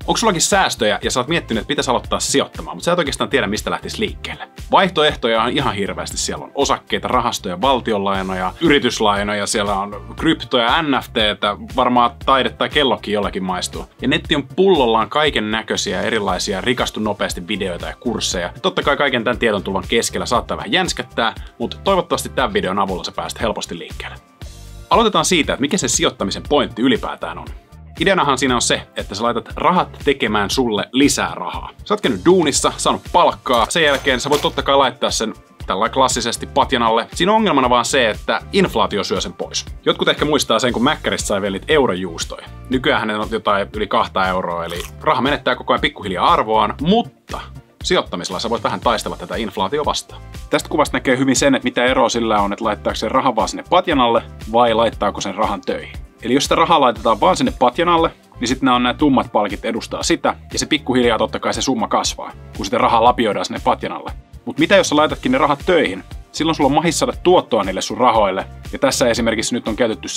Onko sullakin säästöjä ja sä oot miettinyt, että pitäisi aloittaa sijoittamaan, mutta sä et oikeastaan tiedä, mistä lähtisi liikkeelle? Vaihtoehtoja on ihan hirveästi. Siellä on osakkeita, rahastoja, valtionlainoja, yrityslainoja, siellä on kryptoja, NFTtä, varmaan taide tai kellokin jollakin maistuu. Ja netti on pullollaan kaiken näköisiä erilaisia rikastu nopeasti videoita ja kursseja. Ja totta kai kaiken tämän tiedon tulvan keskellä saattaa vähän jänskättää, mutta toivottavasti tämän videon avulla sä pääset helposti liikkeelle. Aloitetaan siitä, että mikä se sijoittamisen pointti ylipäätään on. Ideanahan siinä on se, että sä laitat rahat tekemään sulle lisää rahaa. Sä oot käynyt duunissa, saanut palkkaa, sen jälkeen sä voit totta kai laittaa sen tällä klassisesti patjan alle. Siinä on ongelmana vaan se, että inflaatio syö sen pois. Jotkut ehkä muistaa sen, kun Mäkkäristä sai vellit eurojuustoja. Nykyään on jotain yli 2 euroa, eli raha menettää koko ajan pikkuhiljaa arvoaan, mutta sijoittamisella sä voit vähän taistella tätä inflaatio vastaan. Tästä kuvasta näkee hyvin sen, että mitä eroa sillä on, että laittaako sen rahan vaan sinne patjan alle vai laittaako sen rahan töihin. Eli jos sitä rahaa laitetaan vaan sinne patjan alle, niin sitten nämä tummat palkit edustaa sitä, ja se pikkuhiljaa totta kai se summa kasvaa, kun sitä rahaa lapioidaan sinne patjan alle. Mutta mitä jos sä laitatkin ne rahat töihin? Silloin sulla on mahis saada tuottoa niille sun rahoille, ja tässä esimerkiksi nyt on käytetty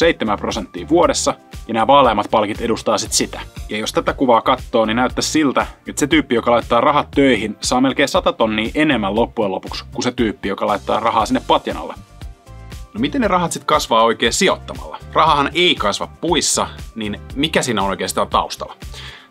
7% vuodessa, ja nämä vaaleammat palkit edustaa sit sitä. Ja jos tätä kuvaa katsoo, niin näyttää siltä, että se tyyppi, joka laittaa rahat töihin, saa melkein 100 tonnia enemmän loppujen lopuksi kuin se tyyppi, joka laittaa rahaa sinne patjan alle. No miten ne rahat sitten kasvaa oikein sijoittamalla? Rahahan ei kasva puissa, niin mikä siinä on oikeastaan taustalla?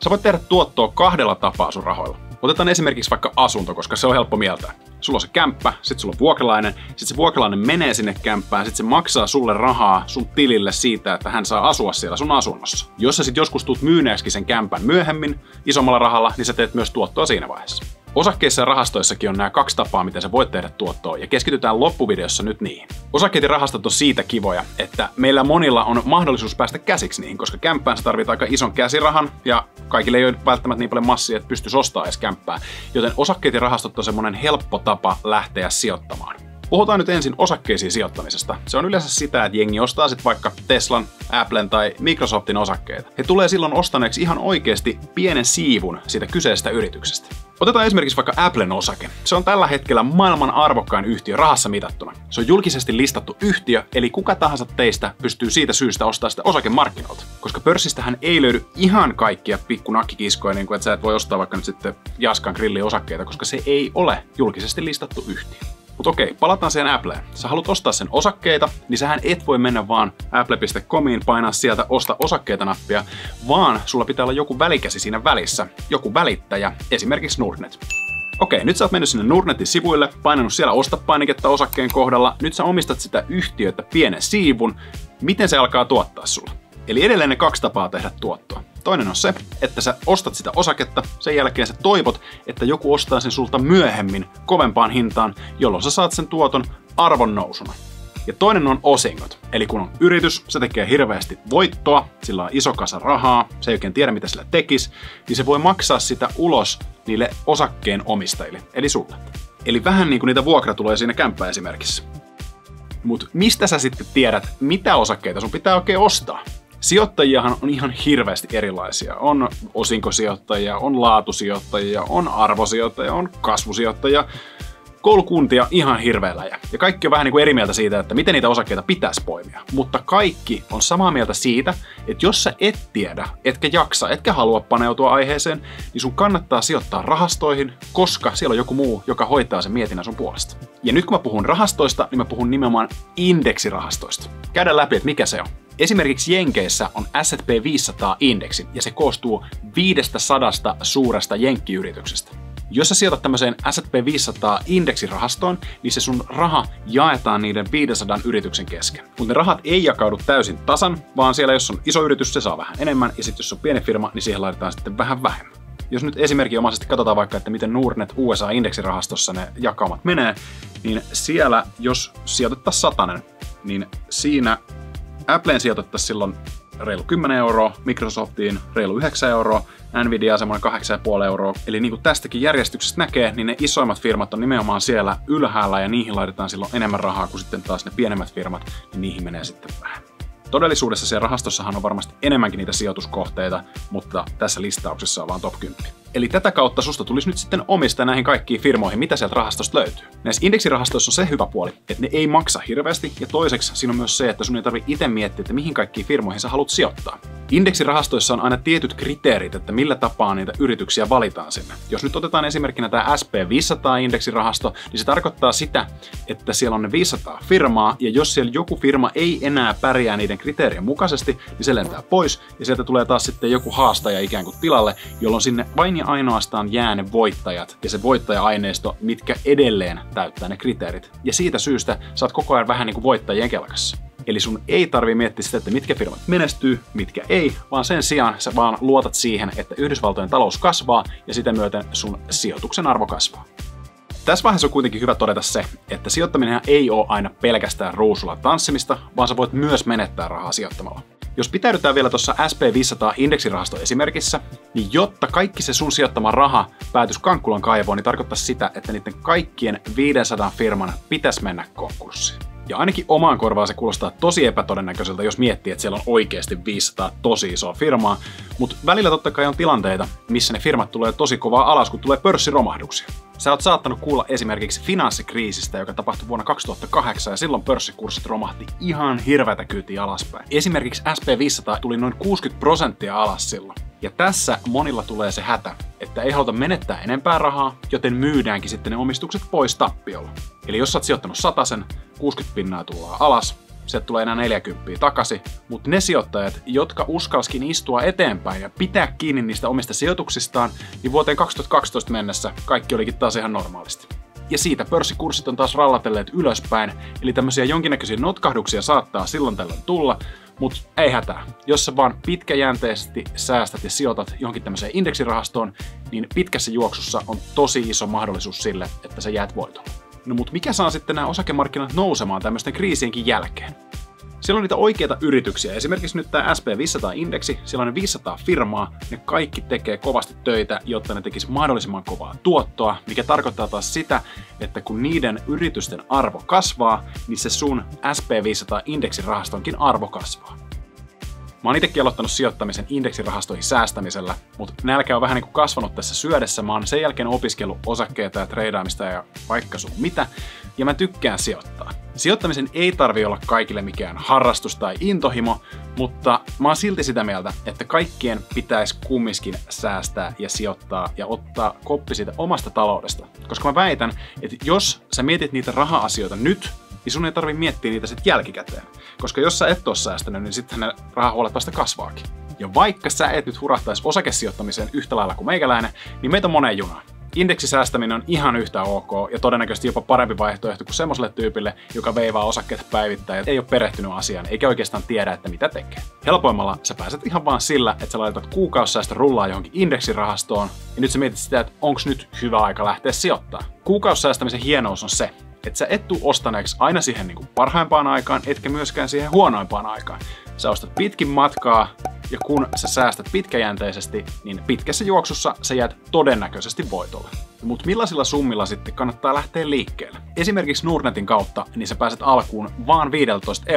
Sä voit tehdä tuottoa 2 tapaa sun rahoilla. Otetaan esimerkiksi vaikka asunto, koska se on helppo mieltää. Sulla on se kämppä, sit sulla on vuokralainen, sit se vuokralainen menee sinne kämppään, sit se maksaa sulle rahaa sun tilille siitä, että hän saa asua siellä sun asunnossa. Jos sä sit joskus tuut myyneeksi sen kämpän myöhemmin isommalla rahalla, niin sä teet myös tuottoa siinä vaiheessa. Osakkeissa ja rahastoissakin on nämä 2 tapaa, miten sä voit tehdä tuottoa, ja keskitytään loppuvideossa nyt niihin. Osakkeet ja rahastot on siitä kivoja, että meillä monilla on mahdollisuus päästä käsiksi niihin, koska kämppään sä tarvit aika ison käsirahan, ja kaikille ei ole välttämättä niin paljon massia, että pystyisi ostamaan edes kämppää. Joten osakkeet ja rahastot on semmonen helppo tapa lähteä sijoittamaan. Puhutaan nyt ensin osakkeisiin sijoittamisesta. Se on yleensä sitä, että jengi ostaa sit vaikka Teslan, Applen tai Microsoftin osakkeita. He tulee silloin ostaneeksi ihan oikeasti pienen siivun siitä kyseisestä yrityksestä. Otetaan esimerkiksi vaikka Applen osake. Se on tällä hetkellä maailman arvokkain yhtiö rahassa mitattuna. Se on julkisesti listattu yhtiö, eli kuka tahansa teistä pystyy siitä syystä ostamaan sitä osakemarkkinoilta. Koska pörssistähän ei löydy ihan kaikkia pikkunakkikiskoja, niin kuin että sä et voi ostaa vaikka nyt sitten Jaskan grillin osakkeita, koska se ei ole julkisesti listattu yhtiö. Mutta okei, palataan siihen Appleen. Sä haluat ostaa sen osakkeita, niin sähän et voi mennä vaan apple.comiin, painaa sieltä osta osakkeita -nappia, vaan sulla pitää olla joku välikäsi siinä välissä, joku välittäjä, esimerkiksi Nordnet. Okei, nyt sä oot mennyt sinne Nordnetin sivuille, painanut siellä osta -painiketta osakkeen kohdalla, nyt sä omistat sitä yhtiötä pienen siivun, miten se alkaa tuottaa sulla? Eli edelleen ne 2 tapaa tehdä tuottoa. Toinen on se, että sä ostat sitä osaketta, sen jälkeen sä toivot, että joku ostaa sen sulta myöhemmin kovempaan hintaan, jolloin sä saat sen tuoton arvon nousuna. Ja toinen on osingot. Eli kun on yritys, se tekee hirveästi voittoa, sillä on iso kasa rahaa, se ei oikein tiedä mitä sillä tekisi, niin se voi maksaa sitä ulos niille osakkeen omistajille, eli sulle. Eli vähän niin kuin niitä vuokratuloja siinä kämppä esimerkissä. Mut mistä sä sitten tiedät, mitä osakkeita sun pitää oikein ostaa? Sijoittajiahan on ihan hirveästi erilaisia. On osinkosijoittajia, on laatusijoittajia, on arvosijoittajia, on kasvusijoittajia, koulukuntia ihan hirveellä. Ja kaikki on vähän niin kuin eri mieltä siitä, että miten niitä osakkeita pitäisi poimia. Mutta kaikki on samaa mieltä siitä, että jos sä et tiedä, etkä jaksa, etkä halua paneutua aiheeseen, niin sun kannattaa sijoittaa rahastoihin, koska siellä on joku muu, joka hoitaa sen mietinnän sun puolesta. Ja nyt kun mä puhun rahastoista, niin mä puhun nimenomaan indeksirahastoista. Käydään läpi, että mikä se on. Esimerkiksi Jenkeissä on S&P 500-indeksi, ja se koostuu 500 suuresta jenkkiyrityksestä. Jos sä sijoitat tämmöiseen S&P 500-indeksirahastoon, niin se sun raha jaetaan niiden 500 yrityksen kesken. Mutta ne rahat ei jakaudu täysin tasan, vaan siellä jos on iso yritys, se saa vähän enemmän, ja sitten jos on pieni firma, niin siihen laitetaan sitten vähän vähemmän. Jos nyt esimerkinomaisesti katsotaan vaikka, että miten Nordnet USA-indeksirahastossa ne jakaumat menee, niin siellä jos sijoitettaisiin 100, niin siinä Appleen sijoitettaisiin silloin reilu 10 euroa, Microsoftiin reilu 9 euroa, Nvidia semmoinen 8,5 euroa. Eli niin kuin tästäkin järjestyksestä näkee, niin ne isoimmat firmat on nimenomaan siellä ylhäällä ja niihin laitetaan silloin enemmän rahaa kuin sitten taas ne pienemmät firmat, niin niihin menee sitten vähän. Todellisuudessa siellä rahastossahan on varmasti enemmänkin niitä sijoituskohteita, mutta tässä listauksessa on vaan top 10. Eli tätä kautta susta tulisi nyt sitten omistaa näihin kaikkiin firmoihin, mitä sieltä rahastosta löytyy. Näissä indeksirahastoissa on se hyvä puoli, että ne ei maksa hirveästi, ja toiseksi siinä on myös se, että sun ei tarvitse itse miettiä, että mihin kaikkiin firmoihin sä haluat sijoittaa. Indeksirahastoissa on aina tietyt kriteerit, että millä tapaa niitä yrityksiä valitaan sinne. Jos nyt otetaan esimerkkinä tämä SP500-indeksirahasto, niin se tarkoittaa sitä, että siellä on ne 500 firmaa, ja jos siellä joku firma ei enää pärjää niiden kriteerien mukaisesti, niin se lentää pois, ja sieltä tulee taas sitten joku haastaja ikään kuin tilalle, jolloin sinne vain ja ainoastaan jää ne voittajat, ja se voittaja-aineisto, mitkä edelleen täyttää ne kriteerit. Ja siitä syystä sä oot koko ajan vähän niin kuin voittajien kelkassa. Eli sun ei tarvii miettiä sitä, että mitkä firmat menestyy, mitkä ei, vaan sen sijaan sä vaan luotat siihen, että Yhdysvaltojen talous kasvaa ja sitä myöten sun sijoituksen arvo kasvaa. Tässä vaiheessa on kuitenkin hyvä todeta se, että sijoittaminen ei ole aina pelkästään ruusulla tanssimista, vaan sä voit myös menettää rahaa sijoittamalla. Jos pitäydytään vielä tuossa SP500-indeksirahasto esimerkissä, niin jotta kaikki se sun sijoittama raha päätyisi Kankkulan kaivoon, niin tarkoittaa sitä, että niiden kaikkien 500 firman pitäisi mennä konkurssiin. Ja ainakin omaan korvaan se kuulostaa tosi epätodennäköiseltä, jos miettii, että siellä on oikeasti 500 tosi isoa firmaa, mutta välillä totta kai on tilanteita, missä ne firmat tulee tosi kovaa alas, kun tulee pörssiromahduksia. Sä oot saattanut kuulla esimerkiksi finanssikriisistä, joka tapahtui vuonna 2008, ja silloin pörssikurssit romahti ihan hirveätä kyytiä alaspäin. Esimerkiksi SP500 tuli noin 60% alas silloin. Ja tässä monilla tulee se hätä, että ei haluta menettää enempää rahaa, joten myydäänkin sitten ne omistukset pois tappiolla. Eli jos sä oot sijoittanut 100, 60% tullaan alas, sieltä tulee enää 40 takaisin, mutta ne sijoittajat, jotka uskalskin istua eteenpäin ja pitää kiinni niistä omista sijoituksistaan, niin vuoteen 2012 mennessä kaikki olikin taas ihan normaalisti. Ja siitä pörssikurssit on taas rallatelleet ylöspäin, eli tämmöisiä jonkinnäköisiä notkahduksia saattaa silloin tällöin tulla, mutta ei hätää. Jos sä vaan pitkäjänteisesti säästät ja sijoitat johonkin tämmöiseen indeksirahastoon, niin pitkässä juoksussa on tosi iso mahdollisuus sille, että sä jäät voitolle. No mut mikä saa sitten nämä osakemarkkinat nousemaan tämmöisten kriisienkin jälkeen? Siellä on niitä oikeita yrityksiä. Esimerkiksi nyt tämä SP500-indeksi, siellä on ne 500 firmaa, ne kaikki tekee kovasti töitä, jotta ne tekisi mahdollisimman kovaa tuottoa, mikä tarkoittaa taas sitä, että kun niiden yritysten arvo kasvaa, niin se sun SP500-indeksirahastonkin arvo kasvaa. Mä oon itsekin aloittanut sijoittamisen indeksirahastoihin säästämisellä, mutta nälkä on vähän niin kuin kasvanut tässä syödessä. Mä oon sen jälkeen opiskellut osakkeita ja treidaamista ja vaikka sun mitä, ja mä tykkään sijoittaa. Sijoittamisen ei tarvi olla kaikille mikään harrastus tai intohimo, mutta mä oon silti sitä mieltä, että kaikkien pitäisi kumminkin säästää ja sijoittaa ja ottaa koppi siitä omasta taloudesta. Koska mä väitän, että jos sä mietit niitä raha-asioita nyt, niin sun ei tarvi miettiä niitä sitten jälkikäteen. Koska jos sä et oo säästänyt, niin sitten ne rahahuolet vasta kasvaakin. Ja vaikka sä et nyt hurahtaisi osakesijoittamiseen yhtä lailla kuin meikäläinen, niin meitä on moneen junaan. Indeksisäästäminen on ihan yhtä ok ja todennäköisesti jopa parempi vaihtoehto kuin semmoiselle tyypille, joka veivaa osakkeita päivittäin ja ei ole perehtynyt asiaan eikä oikeastaan tiedä, että mitä tekee. Helpoimmalla sä pääset ihan vaan sillä, että sä laitat kuukausisäästö rullaa johonkin indeksirahastoon ja nyt sä mietit sitä, että onko nyt hyvä aika lähteä sijoittaa. Kuukausisäästämisen hienous on se, että sä et tuu ostaneeksi aina siihen niin kuin parhaimpaan aikaan, etkä myöskään siihen huonoimpaan aikaan. Sä ostat pitkin matkaa, ja kun sä säästät pitkäjänteisesti, niin pitkässä juoksussa sä jäät todennäköisesti voitolle. Mutta millaisilla summilla sitten kannattaa lähteä liikkeelle? Esimerkiksi Nordnetin kautta, niin sä pääset alkuun vaan 15 €.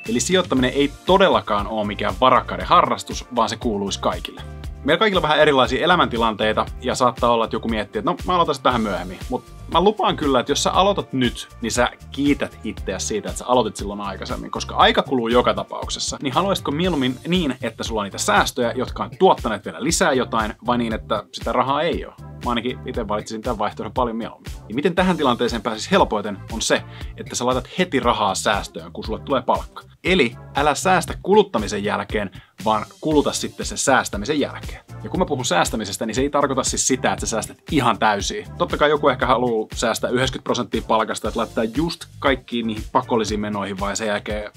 Eli sijoittaminen ei todellakaan ole mikään varakkaiden harrastus, vaan se kuuluisi kaikille. Meillä kaikilla on vähän erilaisia elämäntilanteita ja saattaa olla, että joku miettii, että no mä aloitan vähän myöhemmin. Mutta mä lupaan kyllä, että jos sä aloitat nyt, niin sä kiität itseäsi siitä, että sä aloitit silloin aikaisemmin. Koska aika kuluu joka tapauksessa, niin haluaisitko mieluummin niin, että sulla on niitä säästöjä, jotka on tuottaneet vielä lisää jotain, vai niin, että sitä rahaa ei ole? Mä ainakin itse valitsisin tämän vaihtoehdon paljon mieluummin. Ja miten tähän tilanteeseen pääsisi helpoiten on se, että sä laitat heti rahaa säästöön, kun sulle tulee palkka. Eli älä säästä kuluttamisen jälkeen, vaan kuluta sitten sen säästämisen jälkeen. Ja kun mä puhun säästämisestä, niin se ei tarkoita siis sitä, että sä säästät ihan täysin. Totta kai joku ehkä haluaa säästää 90% palkasta, että laittaa just kaikkiin niihin pakollisiin menoihin, vai sen jälkeen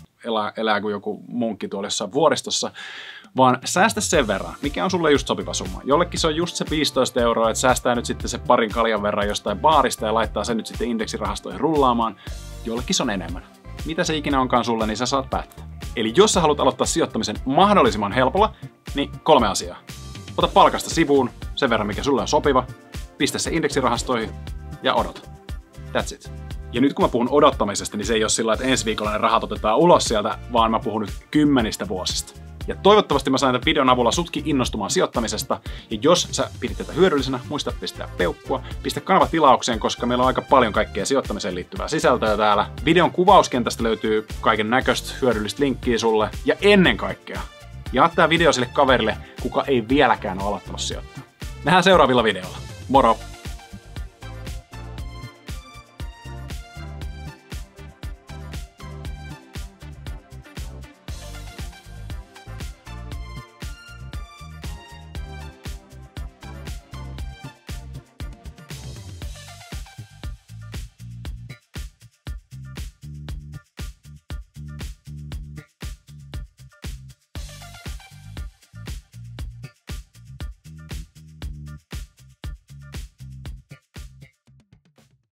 elää kuin joku munkki tuolla jossain vuoristossa. Vaan säästä sen verran, mikä on sulle just sopiva summa. Jollekin se on just se 15 €, että säästää nyt sitten se parin kaljan verran jostain baarista ja laittaa sen nyt sitten indeksirahastoihin rullaamaan. Jollekin se on enemmän. Mitä se ikinä onkaan sulle, niin sä saat päättää. Eli jos sä haluat aloittaa sijoittamisen mahdollisimman helpolla, niin 3 asiaa. Ota palkasta sivuun sen verran, mikä sulle on sopiva, pistä se indeksirahastoihin ja odota. That's it. Ja nyt kun mä puhun odottamisesta, niin se ei ole sillä, että ensi viikolla ne rahat otetaan ulos sieltä, vaan mä puhun nyt 10 vuosista. Ja toivottavasti mä sain tämän videon avulla sutkin innostumaan sijoittamisesta. Ja jos sä pidit tätä hyödyllisenä, muista pistää peukkua, pistä kanava tilaukseen, koska meillä on aika paljon kaikkea sijoittamiseen liittyvää sisältöä täällä. Videon kuvauskentästä löytyy kaiken näköistä hyödyllistä linkkiä sulle. Ja ennen kaikkea, Jaa tää video sille kaverille, kuka ei vieläkään ole aloittanut sijoittaa. Nähdään seuraavilla videoilla. Moro!